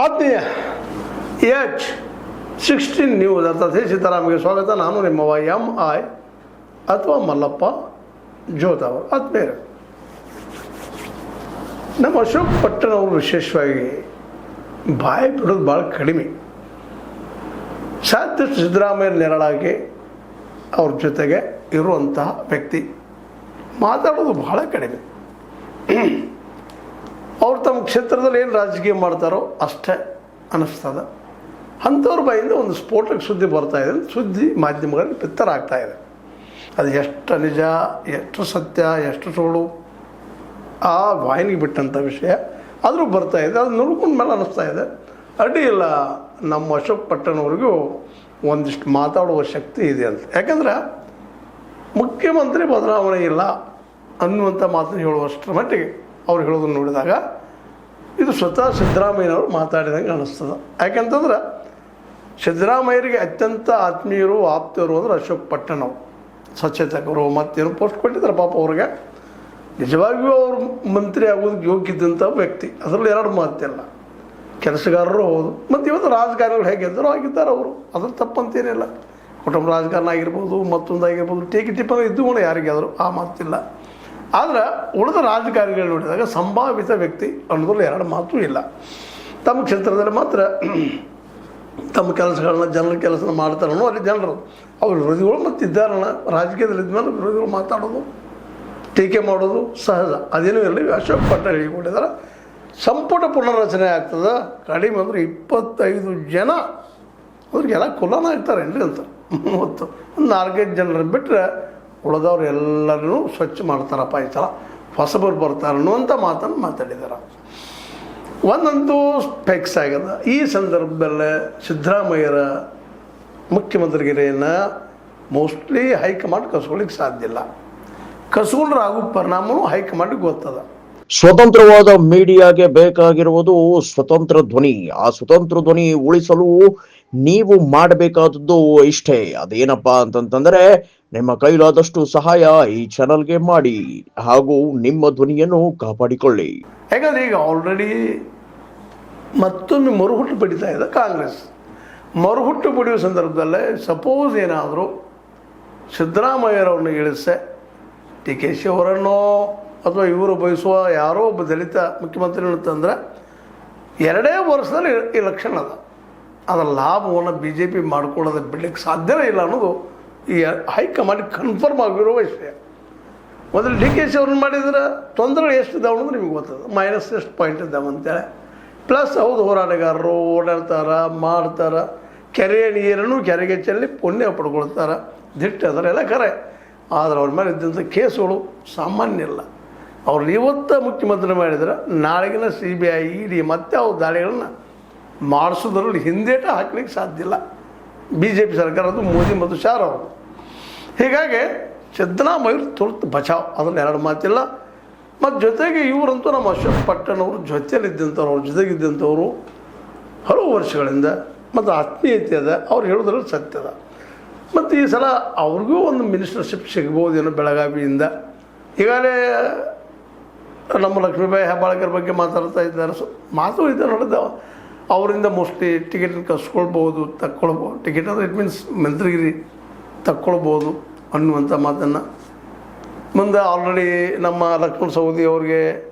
ಆತ್ಮೀಯ H16 news ಅರ್ಥಾತ್ ಸೀತಾರಾಮ್ಗೆ ಸ್ವಾಗತ. ನಾನು ನಿಮ್ಮವ MI ಅಥವಾ ಮಲ್ಲಪ್ಪ ಜೋತ್ ಅವರು. ಆತ್ಮೀಯರು, ನಮ್ಮ ಅಶೋಕ್ ಪಟ್ಟಣ್ ಅವರು ವಿಶೇಷವಾಗಿ ಬಾಯಿ ಬಿಡೋದು ಭಾಳ ಕಡಿಮೆ. ಸಾಧ್ಯ ಸಿದ್ದರಾಮಯ್ಯ ನೆರಳಾಗಿ ಅವ್ರ ಜೊತೆಗೆ ಇರುವಂತಹ ವ್ಯಕ್ತಿ ಮಾತಾಡೋದು ಭಾಳ ಕಡಿಮೆ. ಅವ್ರು ತಮ್ಮ ಕ್ಷೇತ್ರದಲ್ಲಿ ಏನು ರಾಜಕೀಯ ಮಾಡ್ತಾರೋ ಅಷ್ಟೇ ಅನ್ನಿಸ್ತದೆ. ಅಂಥವ್ರ ಬಾಯಿಂದ ಒಂದು ಸ್ಫೋಟಕ ಸುದ್ದಿ ಬರ್ತಾಯಿದೆ, ಸುದ್ದಿ ಮಾಧ್ಯಮಗಳಲ್ಲಿ ಬಿತ್ತರ ಆಗ್ತಾಯಿದೆ. ಅದು ಎಷ್ಟು ನಿಜ, ಎಷ್ಟು ಸತ್ಯ, ಎಷ್ಟು ಸುಳ್ಳು ಆ ವಾಹಿನಿಗೆ ಬಿಟ್ಟಂಥ ವಿಷಯ ಆದರೂ ಬರ್ತಾಯಿದೆ. ಅದು ನೋಡ್ಕೊಂಡ ಮೇಲೆ ಅನ್ನಿಸ್ತಾ ಇದೆ ಅಡ್ಡಿ ಇಲ್ಲ, ನಮ್ಮ ಅಶೋಕ್ ಪಟ್ಟಣ್ ಅವ್ರಿಗೂ ಒಂದಿಷ್ಟು ಮಾತಾಡುವ ಶಕ್ತಿ ಇದೆ ಅಂತ. ಯಾಕಂದ್ರೆ ಮುಖ್ಯಮಂತ್ರಿ ಬದಲಾವಣೆ ಇಲ್ಲ ಅನ್ನುವಂಥ ಮಾತನ್ನು ಹೇಳುವಷ್ಟರ ಮಟ್ಟಿಗೆ ಅವ್ರು ಹೇಳೋದನ್ನು ನೋಡಿದಾಗ ಇದು ಸ್ವತಃ ಸಿದ್ದರಾಮಯ್ಯನವರು ಮಾತಾಡಿದಂಗೆ ಅನ್ನಿಸ್ತದೆ. ಯಾಕೆಂತಂದ್ರೆ ಸಿದ್ದರಾಮಯ್ಯರಿಗೆ ಅತ್ಯಂತ ಆತ್ಮೀಯರು ಆಪ್ತರು ಅಂದ್ರೆ ಅಶೋಕ್ ಪಟ್ಟಣ್ ಅವರು, ಸ್ವಚ್ಛತೆಕರು ಮತ್ತೇನು ಪೋಸ್ಟ್ ಕೊಟ್ಟಿದ್ದಾರೆ ಪಾಪ ಅವ್ರಿಗೆ. ನಿಜವಾಗಿಯೂ ಅವರು ಮಂತ್ರಿ ಆಗೋದಕ್ಕೆ ಯೋಗ್ಯದಂಥ ವ್ಯಕ್ತಿ, ಅದರಲ್ಲಿ ಎರಡು ಮಾತಿಲ್ಲ. ಕೆಲಸಗಾರರು ಹೌದು, ಮತ್ತು ಇವತ್ತು ರಾಜಕಾರಣಿಗಳು ಹೇಗಿದ್ದಾರೋ ಆಗಿದ್ದಾರೆ ಅವರು, ಅದ್ರ ತಪ್ಪಂತೇನಿಲ್ಲ. ಕುಟುಂಬ ರಾಜಕಾರಣ ಆಗಿರ್ಬೋದು, ಮತ್ತೊಂದಾಗಿರ್ಬೋದು, ಟಿಪ್ಪಣಿ ಇದ್ದು ಯಾರಿಗಾದರೂ ಆ ಮಾತಿಲ್ಲ. ಆದರೆ ಉಳಿದ ರಾಜಕಾರಣಿಗಳು ನೋಡಿದಾಗ ಸಂಭಾವಿತ ವ್ಯಕ್ತಿ ಅನ್ನೋದ್ರಲ್ಲಿ ಎರಡು ಮಾತು ಇಲ್ಲ. ತಮ್ಮ ಕ್ಷೇತ್ರದಲ್ಲಿ ಮಾತ್ರ ತಮ್ಮ ಕೆಲಸಗಳನ್ನ ಜನರ ಕೆಲಸ ಮಾಡ್ತಾರನೋ ಅಲ್ಲಿ ಜನರು ಅವ್ರ ವಿರೋಧಿಗಳು ಮತ್ತು ಇದ್ದಾರಣ ರಾಜಕೀಯದಲ್ಲಿ ಇದ್ಮೇಲೆ ವಿರೋಧಿಗಳು ಮಾತಾಡೋದು, ಟೀಕೆ ಮಾಡೋದು ಸಹಜ. ಅದೇನೂ ಇಲ್ಲ. ಅಶೋಕ್ ಪಟ್ಟಣ್ ಹೇಳಿಕೊಟ್ಟಿದ್ದಾರೆ ಸಂಪುಟ ಪುನರ್ರಚನೆ ಆಗ್ತದೆ, ಕಡಿಮೆ ಅಂದರೆ 25 ಜನ ಅವ್ರಿಗೆಲ್ಲ ಕುಲಾನ ಆಗ್ತಾರೆ ಏನ್ರಿ ಅಂತ. ಮತ್ತು ಒಂದು 4-5 ಜನರನ್ನು ಬಿಟ್ಟರೆ ಉಳಿದವ್ರು ಎಲ್ಲರೂ ಸ್ವಚ್ಛ ಮಾಡ್ತಾರಪ್ಪ, ಈ ಸಲ ಹೊಸಬರು ಬರ್ತಾರೆ ಅನ್ನುವಂಥ ಮಾತನ್ನು ಮಾತಾಡಿದ್ದಾರೆ. ಒಂದಂತೂ ಫಿಕ್ಸ್ ಆಗ್ಯದ, ಈ ಸಂದರ್ಭದಲ್ಲೇ ಸಿದ್ದರಾಮಯ್ಯರ ಮುಖ್ಯಮಂತ್ರಿಗಿರಿಯನ್ನು ಮೋಸ್ಟ್ಲಿ ಹೈಕಮಾಂಡ್ ಕಸ್ಕೊಳ್ಳಿಕ್ಕೆ ಸಾಧ್ಯ ಇಲ್ಲ. ಕಸ್ಕೊಂಡ್ರೆ ಆಗೋ ಪರಿಣಾಮವೂ ಹೈಕಮಾಂಡಿಗೆ ಗೊತ್ತದ. ಸ್ವತಂತ್ರವಾದ ಮೀಡಿಯಾಗೆ ಬೇಕಾಗಿರುವುದು ಸ್ವತಂತ್ರ ಧ್ವನಿ. ಆ ಸ್ವತಂತ್ರ ಧ್ವನಿ ಉಳಿಸಲು ನೀವು ಮಾಡಬೇಕಾದದ್ದು ಇಷ್ಟೇ. ಅದೇನಪ್ಪಾ ಅಂತಂತಂದ್ರೆ ನಿಮ್ಮ ಕೈಲಾದಷ್ಟು ಸಹಾಯ ಈ ಚಾನಲ್ಗೆ ಮಾಡಿ ಹಾಗೂ ನಿಮ್ಮ ಧ್ವನಿಯನ್ನು ಕಾಪಾಡಿಕೊಳ್ಳಿ. ಯಾಕಂದ್ರೆ ಈಗ ಆಲ್ರೆಡಿ ಮತ್ತೊಮ್ಮೆ ಮರುಹುಟ್ಟು ಪಡಿತಾ ಇದೆ ಕಾಂಗ್ರೆಸ್. ಮರುಹುಟ್ಟು ಪಡೆಯುವ ಸಂದರ್ಭದಲ್ಲೇ ಸಪೋಸ್ ಏನಾದರೂ ಸಿದ್ದರಾಮಯ್ಯರವ್ರನ್ನ ಇಳಿಸೆ DK ಶಿ ಅವರನ್ನೋ ಅಥವಾ ಇವರು ಬಯಸುವ ಯಾರೋ ಒಬ್ಬ ದಲಿತ ಮುಖ್ಯಮಂತ್ರಿ ಅಂತಂದ್ರೆ 2 ವರ್ಷದಲ್ಲಿ ಎಲೆಕ್ಷನ್ ಅದ. ಅದರ ಲಾಭವನ್ನು BJP ಮಾಡ್ಕೊಳ್ಳೋದು ಬಿಡ್ಲಿಕ್ಕೆ ಸಾಧ್ಯವೇ ಇಲ್ಲ ಅನ್ನೋದು ಈ ಹೈಕಮಾಂಡ್ ಕನ್ಫರ್ಮ್ ಆಗಿರೋ ವಿಷಯ. ಮೊದಲು DK ಶಿ ಅವ್ರನ್ನ ಮಾಡಿದ್ರೆ ತೊಂದರೆ ಎಷ್ಟು ಇದ್ದಾವೆ ಅನ್ನೋದು ನಿಮಗೆ ಗೊತ್ತದ, ಮೈನಸ್ ಎಷ್ಟು ಪಾಯಿಂಟ್ ಇದ್ದಾವೆ ಅಂತೇಳಿ. ಪ್ಲಸ್ ಹೌದು, ಹೋರಾಟಗಾರರು ಓಡಾಡ್ತಾರೆ, ಮಾಡ್ತಾರೆ, ಕೆರೆಯ ನೀರನ್ನು ಕೆರೆಗೆ ಚೆಲ್ಲಿ ಪುಣ್ಯ ಪಡ್ಕೊಳ್ತಾರೆ, ದಿಟ್ಟ ಅದರ ಎಲ್ಲ ಖರೆ. ಆದರೆ ಅವ್ರ ಮೇಲೆ ಇದ್ದಂಥ ಕೇಸುಗಳು ಸಾಮಾನ್ಯ ಇಲ್ಲ. ಅವ್ರು ಇವತ್ತು ಮುಖ್ಯಮಂತ್ರಿ ಮಾಡಿದ್ರೆ ನಾಳೆಗಿನ CBI ED ಮತ್ತೆ ಅವ್ರ ದಾಳಿಗಳನ್ನ ಮಾಡಿಸೋದ್ರಲ್ಲಿ ಹಿಂದೇಟ ಹಾಕ್ಲಿಕ್ಕೆ ಸಾಧ್ಯ ಇಲ್ಲ BJP ಸರ್ಕಾರದ್ದು, ಮೋದಿ ಮತ್ತು ಶಾ ಅವರು. ಹೀಗಾಗಿ ಸಿದ್ದರಾಮಯ್ಯರು ತುರ್ತು ಬಚಾವ್, ಅದ್ರಲ್ಲಿ ಎರಡು ಮಾತಿಲ್ಲ. ಮತ್ತು ಜೊತೆಗೆ ಇವರಂತೂ ನಮ್ಮ ಅಶೋಕ್ ಪಟ್ಟಣ್ ಅವರು ಜೊತೆಯಲ್ಲಿದ್ದಂಥವ್ರು, ಅವ್ರ ಜೊತೆಗಿದ್ದಂಥವ್ರು ಹಲವು ವರ್ಷಗಳಿಂದ, ಮತ್ತು ಆತ್ಮೀಯತೆ ಅದ, ಅವ್ರು ಹೇಳೋದ್ರಲ್ಲಿ ಸತ್ಯದ. ಮತ್ತು ಈ ಸಲ ಅವ್ರಿಗೂ ಒಂದು ಮಿನಿಸ್ಟರ್ಶಿಪ್ ಸಿಗ್ಬೋದೇನೋ ಬೆಳಗಾವಿಯಿಂದ. ಈಗಾಗಲೇ ನಮ್ಮ ಲಕ್ಷ್ಮೀಬಾಯಿ ಹೆಬ್ಬಾಳ್ಕರ್ ಬಗ್ಗೆ ಮಾತಾಡ್ತಾ ಇದ್ದಾರೆ. ಮಾತು ಇದೆ ನೋಡಿದ, ಅವರಿಂದ ಮೋಸ್ಟ್ಲಿ ಟಿಕೆಟ್ ಕಸ್ಕೊಳ್ಬೋದು, ತಕ್ಕೊಳ್ಬೋದು. ಟಿಕೆಟ್ ಅಂದರೆ ಇಟ್ ಮೀನ್ಸ್ ಮಂತ್ರಿಗಿರಿ ತಕ್ಕೊಳ್ಬೋದು ಅನ್ನುವಂಥ ಮಾತನ್ನು ಮುಂದೆ ಆಲ್ರೆಡಿ ನಮ್ಮ ಲಕ್ಷ್ಮಣ ಸವದಿ ಅವ್ರಿಗೆ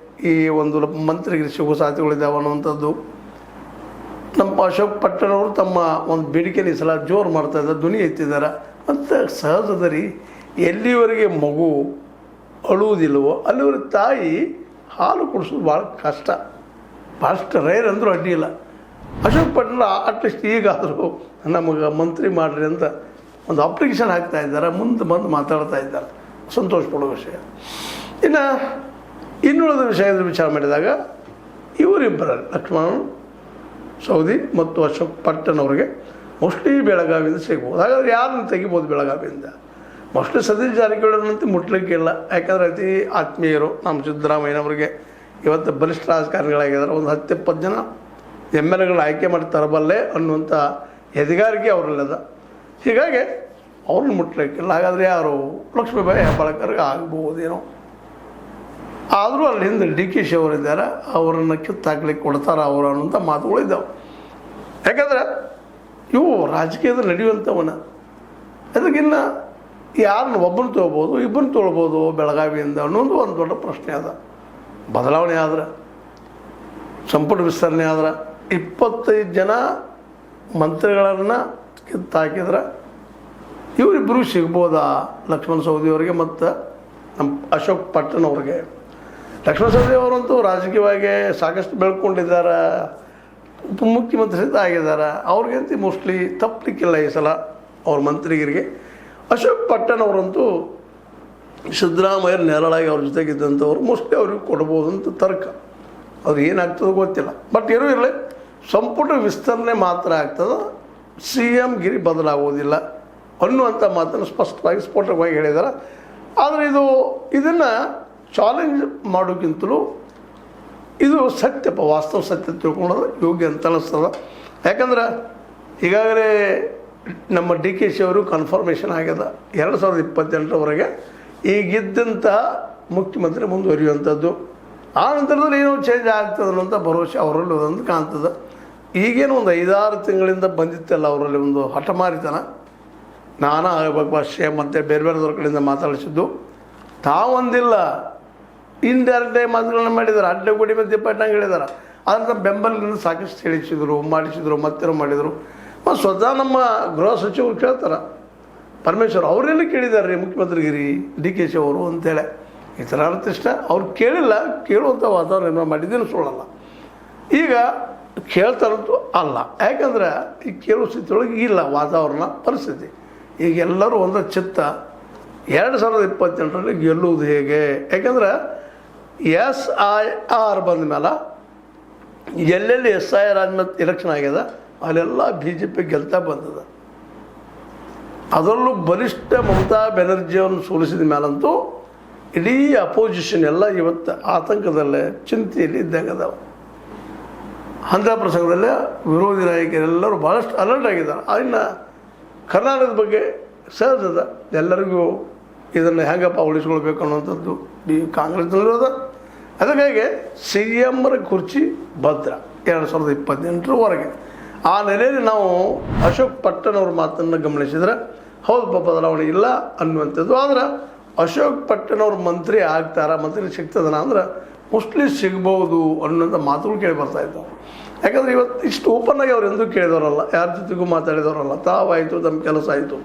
ಈ ಒಂದು ಮಂತ್ರಿಗಿರಿ ಸಿಗೋ ಸಾಧ್ಯತೆಗಳಿದ್ದಾವೆ ಅನ್ನುವಂಥದ್ದು. ನಮ್ಮ ಅಶೋಕ್ ಪಟ್ಟಣ್ ಅವರು ತಮ್ಮ ಒಂದು ಬೇಡಿಕೆನ ಈ ಸಲ ಜೋರು ಮಾಡ್ತಾಯಿದ್ದಾರೆ, ಧ್ವನಿ ಎತ್ತಿದ್ದಾರೆ. ಮತ್ತು ಸಹಜದ ರೀ, ಎಲ್ಲಿವರೆಗೆ ಮಗು ಅಳುವುದಿಲ್ಲವೋ ಅಲ್ಲಿವರೆಗೆ ತಾಯಿ ಹಾಲು ಕುಡಿಸೋದು ಭಾಳ ಕಷ್ಟ, ಭಾಳಷ್ಟು ರೇರ್ ಅಂದರೂ ಅಡ್ಡಿ ಇಲ್ಲ. ಅಶೋಕ್ ಪಟ್ಟಣ್ ಅಟ್ಲೀಸ್ಟ್ ಈಗಾದರೂ ನಮಗೆ ಮಂತ್ರಿ ಮಾಡಿರಿ ಅಂತ ಒಂದು ಅಪ್ಲಿಕೇಶನ್ ಹಾಕ್ತಾ ಇದ್ದಾರೆ, ಮುಂದೆ ಬಂದು ಮಾತಾಡ್ತಾ ಇದ್ದಾರೆ, ಸಂತೋಷ ಪಡೋ ವಿಷಯ. ಇನ್ನು ಇನ್ನುಳಿದ ವಿಷಯದ ವಿಚಾರ ಮಾಡಿದಾಗ ಇವರಿಬ್ಬರಲ್ಲಿ ಲಕ್ಷ್ಮಣ್ ಸವದಿ ಮತ್ತು ಅಶೋಕ್ ಪಟ್ಟಣ್ ಅವರಿಗೆ ಮೋಸ್ಟ್ಲಿ ಬೆಳಗಾವಿಯಿಂದ ಸಿಗ್ಬೋದು. ಹಾಗಾದ್ರೆ ಯಾರನ್ನು ತೆಗಿಬೋದು ಬೆಳಗಾವಿಯಿಂದ? ಮೋಸ್ಟ್ಲಿ ಸತೀಶ್ ಜಾರಕಿಹೊಳಿನಂತೂ ಮುಟ್ಲಿಕ್ಕಿಲ್ಲ. ಯಾಕಂದರೆ ಅತಿ ಆತ್ಮೀಯರು ನಮ್ಮ ಸಿದ್ದರಾಮಯ್ಯನವರಿಗೆ. ಇವತ್ತು ಬಲಿಷ್ಠ ರಾಜಕಾರಣಿಗಳಾಗಿದ್ದಾರೆ. ಒಂದು 10-20 ಜನ MLAಗಳು ಆಯ್ಕೆ ಮಾಡಿ ತರಬಲ್ಲೆ ಅನ್ನುವಂಥ ಎದೆಗಾರಿಕೆ ಅವರಲ್ಲದ. ಹೀಗಾಗಿ ಅವ್ರನ್ನ ಮುಟ್ಲಿಕ್ಕಿಲ್ಲ. ಹಾಗಾದರೆ ಯಾರು? ಲಕ್ಷ್ಮೀಬಾಯಿ ಹೆಬ್ಬಾಳ್ಕರ್ಗೆ ಆಗ್ಬೋದೇನೋ. ಆದರೂ ಅಲ್ಲಿ ಹಿಂದೆ ಡಿ ಕೆ ಶಿ ಅವರಿದ್ದಾರೆ, ಅವರನ್ನು ಕಿತ್ತಾಕ್ಲಿಕ್ಕೆ ಕೊಡ್ತಾರ ಅವರು ಅನ್ನೋಂಥ ಮಾತುಗಳಿದ್ದಾವೆ. ಯಾಕಂದ್ರೆ ಇವು ರಾಜಕೀಯದಲ್ಲಿ ನಡೆಯುವಂಥವನ್ನ. ಅದಕ್ಕಿನ್ನ ಯಾರನ್ನ ಒಬ್ಬನ ತೊಗೋಬೋದು, ಇಬ್ಬರನ್ನ ತೊಗೊಳ್ಬೋದು ಬೆಳಗಾವಿಯಿಂದ ಅನ್ನೋದು ಒಂದು ದೊಡ್ಡ ಪ್ರಶ್ನೆ ಅದ. ಬದಲಾವಣೆ ಆದ್ರೆ, ಸಂಪುಟ ವಿಸ್ತರಣೆ ಆದ್ರೆ 25 ಜನ ಮಂತ್ರಿಗಳನ್ನು ಕಿತ್ತಾಕಿದ್ರೆ ಇವರಿಬ್ಬರು ಸಿಗ್ಬೋದಾ? ಲಕ್ಷ್ಮಣ ಸವದಿ ಅವರಿಗೆ ಮತ್ತು ನಮ್ಮ ಅಶೋಕ್ ಪಟ್ಟಣ್ ಅವ್ರಿಗೆ. ಲಕ್ಷ್ಮಣ ಸವದಿ ಅವರಂತೂ ರಾಜಕೀಯವಾಗಿ ಸಾಕಷ್ಟು ಬೆಳ್ಕೊಂಡಿದ್ದಾರೆ, ಉಪಮುಖ್ಯಮಂತ್ರಿ ಸಹಿತ ಆಗಿದ್ದಾರೆ. ಅವ್ರಿಗಂತೂ ಮೋಸ್ಟ್ಲಿ ತಪ್ಪಲಿಕ್ಕಿಲ್ಲ ಈ ಸಲ ಅವ್ರ ಮಂತ್ರಿಗರಿಗೆ. ಅಶೋಕ್ ಪಟ್ಟಣ್ ಅವರಂತೂ ಸಿದ್ದರಾಮಯ್ಯ ನೆರಳಾಗಿ ಅವ್ರ ಜೊತೆಗಿದ್ದಂಥವ್ರು, ಮೋಸ್ಟ್ಲಿ ಅವ್ರಿಗೆ ಕೊಡ್ಬೋದು ಅಂತ ತರ್ಕ. ಅವ್ರಿಗೆ ಏನಾಗ್ತದೋ ಗೊತ್ತಿಲ್ಲ. ಬಟ್ ಏನೂ ಇರಲಿ, ಸಂಪುಟ ವಿಸ್ತರಣೆ ಮಾತ್ರ ಆಗ್ತದೆ, ಸಿ ಎಮ್ ಗಿರಿ ಬದಲಾಗುವುದಿಲ್ಲ ಅನ್ನುವಂಥ ಮಾತನ್ನು ಸ್ಪಷ್ಟವಾಗಿ ಸ್ಫೋಟಕವಾಗಿ ಹೇಳಿದ್ದಾರೆ. ಆದರೆ ಇದನ್ನು ಚಾಲೆಂಜ್ ಮಾಡೋಕ್ಕಿಂತಲೂ ಇದು ಸತ್ಯಪ್ಪ, ವಾಸ್ತವ ಸತ್ಯ ತಿಳ್ಕೊಳ್ಳೋದು ಯೋಗ್ಯ ಅಂತ ಅನಿಸ್ತದೆ. ಯಾಕಂದ್ರೆ ಈಗಾಗಲೇ ನಮ್ಮ ಡಿ ಕೆ ಶಿ ಅವರು ಕನ್ಫರ್ಮೇಷನ್ ಆಗ್ಯದ 2028ರವರೆಗೆ ಈಗಿದ್ದಂತಹ ಮುಖ್ಯಮಂತ್ರಿ ಮುಂದುವರಿಯುವಂಥದ್ದು. ಆ ನಂತರದಲ್ಲಿ ಏನೋ ಚೇಂಜ್ ಆಗ್ತದೆ ಅನ್ನೋಂಥ ಭರವಸೆ ಅವರಲ್ಲಿ ಒಂದು ಕಾಣ್ತದೆ. ಈಗೇನು ಒಂದು 5-6 ತಿಂಗಳಿಂದ ಬಂದಿತ್ತಲ್ಲ ಅವರಲ್ಲಿ ಒಂದು ಹಠಮಾರಿತನ, ನಾನಾ ಆಗಬೇಕು ಅಷ್ಟೇ ಮತ್ತು ಬೇರೆ ಬೇರೆದವ್ರ ಕಡೆಯಿಂದ ಮಾತಾಡಿಸಿದ್ದು. ತಾವೊಂದಿಲ್ಲ, ಇಂಡೈರೆಕ್ಟಾಗಿ ಮಾತುಗಳನ್ನ ಮಾಡಿದ್ದಾರೆ, ಅಡ್ಡಗೋಡಿ ಮತ್ತು ದಿಪ್ಪಟ್ಟಂಗೆ ಹೇಳಿದ್ದಾರೆ. ಅದನ್ನು ಬೆಂಬಲದಿಂದ ಸಾಕಷ್ಟು ಹೇಳಿಸಿದರು, ಮಾಡಿಸಿದರು, ಮತ್ತೇನೋ ಮಾಡಿದರು. ಮತ್ತು ಸ್ವತಃ ನಮ್ಮ ಗೃಹ ಸಚಿವರು ಕೇಳ್ತಾರೆ, ಪರಮೇಶ್ವರ್ ಅವರೆಲ್ಲ ಕೇಳಿದ್ದಾರೆ ರೀ ಮುಖ್ಯಮಂತ್ರಿಗಿರಿ ಡಿ ಕೆ ಶಿ ಅವರು ಅಂತೇಳಿ. ಈ ಥರ ಅರ್ಥ ಇಷ್ಟ ಅವ್ರು ಕೇಳಿಲ್ಲ, ಕೇಳುವಂಥ ವಾತಾವರಣ ನಿರ್ಮಾಣ ಮಾಡಿದ್ದೇನು ಸುಳ್ಳಲ್ಲ. ಈಗ ಕೇಳ್ತಾರಂತೂ ಅಲ್ಲ, ಯಾಕಂದ್ರೆ ಈ ಕೇಳುವ ಸ್ಥಿತಿಯೊಳಗೆ ಇಲ್ಲ ವಾತಾವರಣ ಪರಿಸ್ಥಿತಿ. ಈಗ ಎಲ್ಲರೂ ಒಂದೇ ಚಿತ್ತ 2028ರಲ್ಲಿ ಗೆಲ್ಲುವುದು ಹೇಗೆ? ಯಾಕಂದ್ರೆ SIR ಬಂದ ಮೇಲೆ ಎಲ್ಲೆಲ್ಲಿ SIR ಆದ್ಮೇಲೆ ಎಲೆಕ್ಷನ್ ಆಗ್ಯದ ಅಲ್ಲೆಲ್ಲ BJP ಗೆಲ್ತಾ ಬಂದದ. ಅದರಲ್ಲೂ ಬಲಿಷ್ಠ ಮಮತಾ ಬ್ಯಾನರ್ಜಿಯನ್ನು ಸೋಲಿಸಿದ ಮೇಲಂತೂ ಇಡೀ ಅಪೋಸಿಷನ್ ಎಲ್ಲ ಇವತ್ತು ಆತಂಕದಲ್ಲೇ ಚಿಂತೆಯಲ್ಲಿ ಇದ್ದಾಗದಾವ. ಅಂಥ ಪ್ರಸಂಗದಲ್ಲೇ ವಿರೋಧಿ ನಾಯಕರೆಲ್ಲರೂ ಭಾಳಷ್ಟು ಅಲರ್ಟ್ ಆಗಿದ್ದಾರೆ. ಇನ್ನು ಕರ್ನಾಟಕದ ಬಗ್ಗೆ ಸಹಜದ ಎಲ್ಲರಿಗೂ ಇದನ್ನು ಹೆಂಗಪ್ಪ ಉಳಿಸ್ಕೊಳ್ಬೇಕು ಅನ್ನೋಂಥದ್ದು ಕಾಂಗ್ರೆಸ್ನಲ್ಲಿರೋದ. ಅದಕ್ಕಾಗಿ CM ಕುರ್ಚಿ ಭದ್ರ 2028ರವರೆಗೆ. ಆ ನೆಲೆಯಲ್ಲಿ ನಾವು ಅಶೋಕ್ ಪಟ್ಟಣ್ ಅವ್ರ ಮಾತನ್ನು ಗಮನಿಸಿದ್ರೆ ಹೌದಪ್ಪ ಬದಲಾವಣೆ ಇಲ್ಲ ಅನ್ನುವಂಥದ್ದು. ಆದ್ರೆ ಅಶೋಕ್ ಪಟ್ಟಣ್ ಅವ್ರ ಮಂತ್ರಿ ಆಗ್ತಾರ, ಮಂತ್ರಿ ಸಿಗ್ತದನ ಅಂದ್ರೆ ಮೋಸ್ಟ್ಲಿ ಸಿಗ್ಬೋದು ಅನ್ನೋಂಥ ಮಾತುಗಳು ಕೇಳಿ ಬರ್ತಾ ಇದ್ದಾವೆ. ಯಾಕಂದರೆ ಇವತ್ತು ಇಷ್ಟು ಓಪನ್ನಾಗಿ ಅವ್ರು ಎಂದೂ ಕೇಳಿದವರಲ್ಲ, ಯಾರ ಜೊತೆಗೂ ಮಾತಾಡಿದವರಲ್ಲ. ತಾವಾಯಿತು, ತಮ್ಮ ಕೆಲಸ ಆಯಿತು,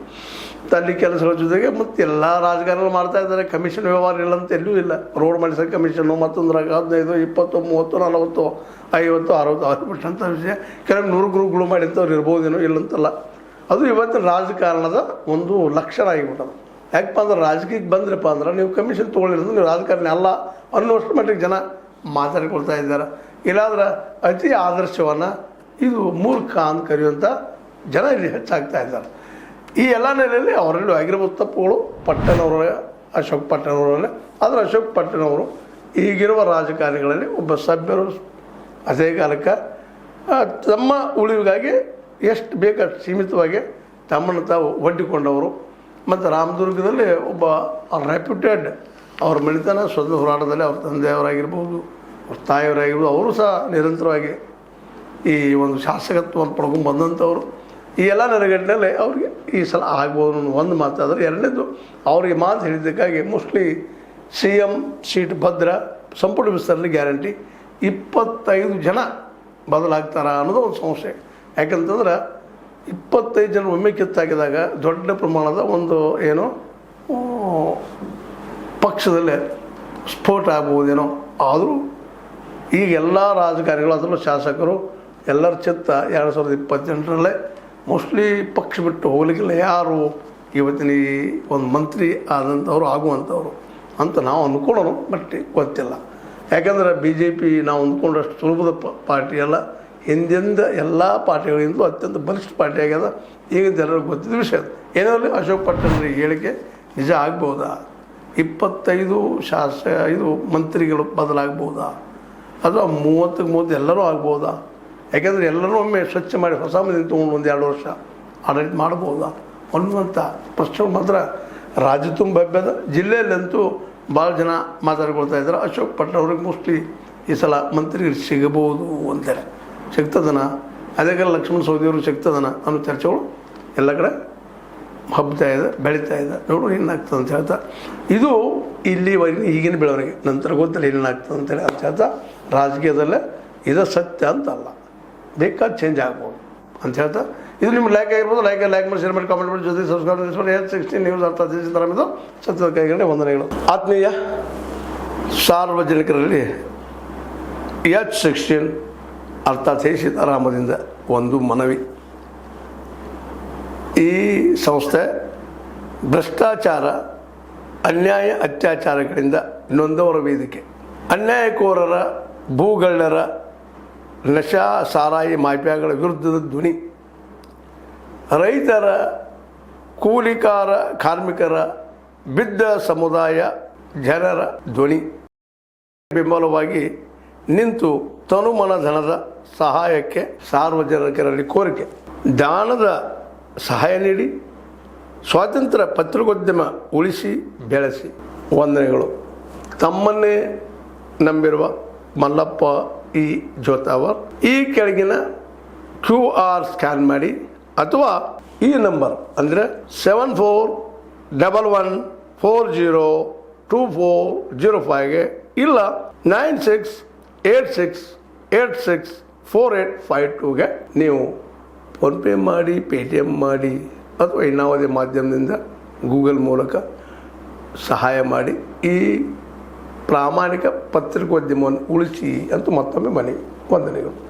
ತಲ್ಲಿ ಕೆಲಸಗಳ ಜೊತೆಗೆ ಮತ್ತು ಎಲ್ಲ ರಾಜಕಾರಣ ಮಾಡ್ತಾ ಇದ್ದಾರೆ. ಕಮಿಷನ್ ವ್ಯವಹಾರ ಇಲ್ಲ ಅಂತ ಎಲ್ಲೂ ಇಲ್ಲ. ರೋಡ್ ಮಾಡಿಸೋಕೆ ಕಮಿಷನ್ನು, ಮತ್ತೊಂದ್ರಾಗ 15, 20, 30, 40, 50, 60 ಆಗ್ಬಿಟ್ಟು ಅಂತ ವಿಷಯ. ಕೆಲವು 100 ಗ್ರೂಪ್ಗಳು ಮಾಡಿದ್ದವ್ರು ಇರ್ಬೋದೇನೋ, ಇಲ್ಲಂತಲ್ಲ. ಅದು ಇವತ್ತಿನ ರಾಜಕಾರಣದ ಒಂದು ಲಕ್ಷಣ ಆಗಿಬಿಟ್ಟದು. ಯಾಕಪ್ಪ ಅಂದ್ರೆ ರಾಜಕೀಯಕ್ಕೆ ಬಂದ್ರಪ್ಪ ಅಂದ್ರೆ ನೀವು ಕಮಿಷನ್ ತೊಗೊಳ್ಳಿರೋದು ನೀವು ರಾಜಕಾರಣಿ ಅಲ್ಲ ಅನ್ನೋಷ್ಟು ಮಟ್ಟಿಗೆ ಜನ ಮಾತಾಡಿಕೊಳ್ತಾ ಇದ್ದಾರೆ. ಇಲ್ಲಾಂದ್ರೆ ಅತಿ ಆದರ್ಶವನ್ನು ಇದು ಮೂರ್ಖ ಅಂತ ಕರೆಯುವಂಥ ಜನ ಇಲ್ಲಿ ಹೆಚ್ಚಾಗ್ತಾ ಇದ್ದಾರೆ. ಈ ಎಲ್ಲ ನೆಲೆಯಲ್ಲಿ ಅವರಲ್ಲೂ ಆಗಿರ್ಬೋದು ತಪ್ಪುಗಳು. ಪಟ್ಟಣವರ ಅಶೋಕ್ ಪಟ್ಟಣ್ ಅವರಲ್ಲೇ. ಆದರೆ ಅಶೋಕ್ ಪಟ್ಟಣ್ ಅವರು ಈಗಿರುವ ರಾಜಕಾರಣಿಗಳಲ್ಲಿ ಒಬ್ಬ ಸಭ್ಯರು, ಅದೇ ಕಾಲಕ್ಕೆ ತಮ್ಮ ಉಳಿವಿಗಾಗಿ ಎಷ್ಟು ಬೇಕಷ್ಟು ಸೀಮಿತವಾಗಿ ತಮ್ಮನ್ನು ತಾವು ಒಡ್ಡಿಕೊಂಡವರು. ಮತ್ತು ರಾಮದುರ್ಗದಲ್ಲಿ ಒಬ್ಬ ರೆಪ್ಯೂಟೆಡ್ ಅವ್ರ ಮನೆತನ ಸ್ವತಂತ್ರ ಹೋರಾಟದಲ್ಲಿ ಅವ್ರ ತಂದೆಯವರಾಗಿರ್ಬೋದು, ಅವ್ರ ತಾಯಿಯವರಾಗಿರ್ಬೋದು, ಅವರು ಸಹ ನಿರಂತರವಾಗಿ ಈ ಒಂದು ಶಾಸಕತ್ವವನ್ನು ಪಡ್ಕೊಂಡು ಬಂದಂಥವ್ರು. ಈ ಎಲ್ಲ ನೆಲೆಗಟ್ಟಿನಲ್ಲಿ ಅವ್ರಿಗೆ ಈ ಸಲ ಆಗ್ಬೋದು ಅನ್ನೋ ಒಂದು ಮಾತಾದರೆ. ಎರಡನೇದು ಅವ್ರಿಗೆ ಮಾತು ಹೇಳಿದ್ದಕ್ಕಾಗಿ ಮೋಸ್ಟ್ಲಿ CM ಸೀಟ್ ಭದ್ರ, ಸಂಪುಟ ವಿಸ್ತರಣೆ ಗ್ಯಾರಂಟಿ. 25 ಜನ ಬದಲಾಗ್ತಾರ ಅನ್ನೋದು ಒಂದು ಸಮಸ್ಯೆ. ಯಾಕಂತಂದ್ರೆ 25 ಜನ ಒಮ್ಮೆ ಕಿತ್ತಾಕಿದಾಗ ದೊಡ್ಡ ಪ್ರಮಾಣದ ಒಂದು ಏನು ಪಕ್ಷದಲ್ಲೇ ಸ್ಫೋಟ ಆಗ್ಬೋದೇನೋ. ಆದರೂ ಈಗ ಎಲ್ಲ ರಾಜಕಾರಣಿಗಳು, ಅದರಲ್ಲೂ ಶಾಸಕರು ಎಲ್ಲರ ಚಿತ್ತ 2028ರಲ್ಲೇ ಮೋಸ್ಟ್ಲಿ ಪಕ್ಷ ಬಿಟ್ಟು ಹೋಗ್ಲಿಕ್ಕಿಲ್ಲ ಯಾರು ಇವತ್ತಿನ ಈ ಒಂದು ಮಂತ್ರಿ ಆದಂಥವ್ರು ಆಗುವಂಥವ್ರು ಅಂತ ನಾವು ಅಂದ್ಕೊಳ್ಳೋಣ. ಬಟ್ ಗೊತ್ತಿಲ್ಲ. ಯಾಕಂದರೆ BJP ನಾವು ಅಂದ್ಕೊಂಡಷ್ಟು ಸುಲಭದ ಪಾರ್ಟಿ ಅಲ್ಲ. ಹಿಂದಿಂದ ಎಲ್ಲ ಪಾರ್ಟಿಗಳಿಂದಲೂ ಅತ್ಯಂತ ಬಲಿಷ್ಠ ಪಾರ್ಟಿ ಆಗ್ಯದ. ಈಗ ಎಲ್ಲರಿಗೂ ಗೊತ್ತಿದ್ದ ವಿಷಯ. ಏನಾಗಲಿ ಅಶೋಕ್ ಪಟ್ಟಣ್ ಹೇಳಿಕೆ ನಿಜ ಆಗ್ಬೋದಾ? 25 ಇದು ಮಂತ್ರಿಗಳು ಬದಲಾಗ್ಬೋದಾ? ಅಥವಾ 30 ಎಲ್ಲರೂ ಆಗ್ಬೋದಾ? ಯಾಕೆಂದರೆ ಎಲ್ಲರೂ ಒಮ್ಮೆ ಸ್ವಚ್ಛ ಮಾಡಿ ಹೊಸ ಮಂದಿ ತೊಗೊಂಡು 1-2 ವರ್ಷ ಆಡಳಿತ ಮಾಡ್ಬೋದಾ ಅನ್ನುವಂಥ ಪ್ರಶ್ನೆ ಮಾತ್ರ ರಾಜ್ಯ ತುಂಬ ಹಬ್ಬದ. ಜಿಲ್ಲೆಯಲ್ಲಂತೂ ಭಾಳ ಜನ ಮಾತಾಡ್ಕೊಳ್ತಾ ಇದ್ದಾರೆ. ಅಶೋಕ್ ಪಟ್ಟ ಅವ್ರಿಗೆ ಮೋಸ್ಟ್ಲಿ ಈ ಸಲ ಮಂತ್ರಿ ಸಿಗಬಹುದು ಅಂತೇಳಿ. ಸಿಗ್ತದನ ಅದೇ ಲಕ್ಷ್ಮಣ ಸವದಿಯವರು ಸಿಗ್ತದನ ಅನ್ನೋ ಚರ್ಚೆಗಳು ಎಲ್ಲ ಕಡೆ ಹಬ್ಬತಾ ಇದೆ, ಬೆಳೀತಾ ಇದೆ. ನೋಡು ಏನಾಗ್ತದೆ ಅಂತ ಹೇಳ್ತಾ, ಇದು ಇಲ್ಲಿವರೆಗಿನ ಈಗಿನ ಬೆಳವಣಿಗೆ. ನಂತರ ಗೊತ್ತಿಲ್ಲ ಏನೇನಾಗ್ತದೆ ಅಂತೇಳಿ ಅಂತ ಹೇಳ್ತಾ, ರಾಜಕೀಯದಲ್ಲೇ ಇದು ಸತ್ಯ ಅಂತಲ್ಲ, ಬೇಕಾದ ಚೇಂಜ್ ಆಗ್ಬೋದು ಅಂತ ಹೇಳ್ತಾ, ಇದು ನಿಮ್ಮ ಲೈಕ್ ಆಗಿರ್ಬೋದು. ಲೈಕ್ ಮಾಡಿ, ಶೇರ್ ಮಾಡಿ, ಕಾಮೆಂಟ್ ಮಾಡಿ, ಜೊತೆ ಸಬ್ಸ್ಕ್ರೈಬ್ ಮಾಡಿ. H16 ನ್ಯೂಸ್ ಅರ್ಥ ಸಿದ್ದರಾಮಯ್ಯ ಸತ್ಯದ ಕೈಗಡೆ ವಂದನೆಗಳು. ಆತ್ಮೀಯ ಸಾರ್ವಜನಿಕರಲ್ಲಿ H16 ಅರ್ಥಾತ್ ಸೀತಾರಾಮದಿಂದ ಒಂದು ಮನವಿ. ಈ ಸಂಸ್ಥೆ ಭ್ರಷ್ಟಾಚಾರ, ಅನ್ಯಾಯ, ಅತ್ಯಾಚಾರಗಳಿಂದ ನೊಂದವರ ವೇದಿಕೆ. ಅನ್ಯಾಯಕೋರರ, ಭೂಗಳ್ಳರ, ನಶಾ ಸಾರಾಯಿ ಮಾಫಿಯಾಗಳ ವಿರುದ್ಧದ ಧ್ವನಿ. ರೈತರ, ಕೂಲಿಕಾರ, ಕಾರ್ಮಿಕರ, ಬಿದ್ದ ಸಮುದಾಯ ಜನರ ಧ್ವನಿ. ಬೆಂಬಲವಾಗಿ ನಿಂತು ತನುಮನ ಧನದ ಸಹಾಯಕ್ಕೆ ಸಾರ್ವಜನಿಕರಲ್ಲಿ ಕೋರಿಕೆ. ದಾನದ ಸಹಾಯ ನೀಡಿ ಸ್ವಾತಂತ್ರ್ಯ ಪತ್ರಿಕೋದ್ಯಮ ಉಳಿಸಿ ಬೆಳೆಸಿ. ವಂದನೆಗಳು. ತಮ್ಮನ್ನೇ ನಂಬಿರುವ ಮಲ್ಲಪ್ಪ ಇ ಜೋತಾವರ್. ಈ ಕೆಳಗಿನ QR ಸ್ಕ್ಯಾನ್ ಮಾಡಿ ಅಥವಾ ಈ ನಂಬರ್ ಅಂದರೆ 7411402405ಗೆ ಇಲ್ಲ 9686864852ಗೆ ನೀವು ಫೋನ್ಪೇ ಮಾಡಿ, ಪೇಟಿಎಮ್ ಮಾಡಿ ಅಥವಾ ಇನ್ನಾವುದೇ ಮಾಧ್ಯಮದಿಂದ ಗೂಗಲ್ ಮೂಲಕ ಸಹಾಯ ಮಾಡಿ ಈ ಪ್ರಾಮಾಣಿಕ ಪತ್ರಿಕೋದ್ಯಮವನ್ನು ಉಳಿಸಿ ಅಂತ ಮತ್ತೊಮ್ಮೆ ಮನವಿ. ವಂದನೆಗಳು.